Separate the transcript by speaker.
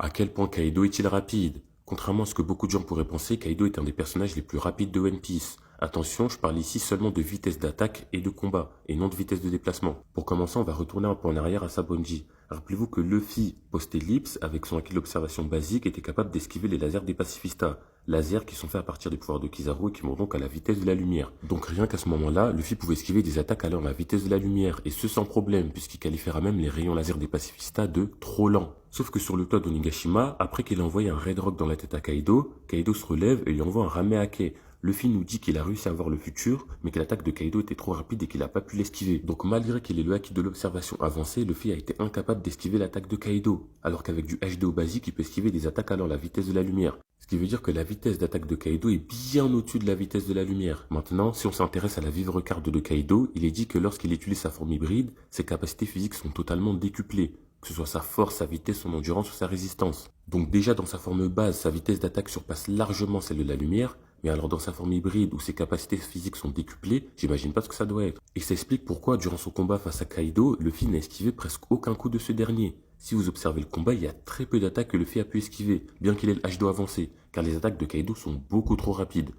Speaker 1: À quel point Kaido est-il rapide? Contrairement à ce que beaucoup de gens pourraient penser, Kaido est un des personnages les plus rapides de One Piece. Attention, je parle ici seulement de vitesse d'attaque et de combat, et non de vitesse de déplacement. Pour commencer, on va retourner un peu en arrière à Sabonji. Rappelez-vous que Luffy, post-ellipse, avec son acquis d'observation basique, était capable d'esquiver les lasers des pacifistas. Lasers qui sont faits à partir des pouvoirs de Kizaru et qui vont donc à la vitesse de la lumière. Donc rien qu'à ce moment-là, Luffy pouvait esquiver des attaques allant à la vitesse de la lumière, et ce sans problème, puisqu'il qualifiera même les rayons laser des pacifistas de trop lents. Sauf que sur le toit d'Onigashima, après qu'il a envoyé un Red Rock dans la tête à Kaido, Kaido se relève et lui envoie un Ramehake. Luffy nous dit qu'il a réussi à voir le futur, mais que l'attaque de Kaido était trop rapide et qu'il n'a pas pu l'esquiver. Donc malgré qu'il ait le haki de l'observation avancé, Luffy a été incapable d'esquiver l'attaque de Kaido, alors qu'avec du HDO basique, il peut esquiver des attaques allant à la vitesse de la lumière. Ce qui veut dire que la vitesse d'attaque de Kaido est bien au-dessus de la vitesse de la lumière. Maintenant, si on s'intéresse à la vivre carte de Kaido, il est dit que lorsqu'il utilise sa forme hybride, ses capacités physiques sont totalement décuplées, que ce soit sa force, sa vitesse, son endurance ou sa résistance. Donc déjà dans sa forme base, sa vitesse d'attaque surpasse largement celle de la lumière, mais alors dans sa forme hybride où ses capacités physiques sont décuplées, j'imagine pas ce que ça doit être. Et ça explique pourquoi durant son combat face à Kaido, Luffy n'a esquivé presque aucun coup de ce dernier. Si vous observez le combat, il y a très peu d'attaques que Luffy a pu esquiver, bien qu'il ait le H2 avancé, car les attaques de Kaido sont beaucoup trop rapides.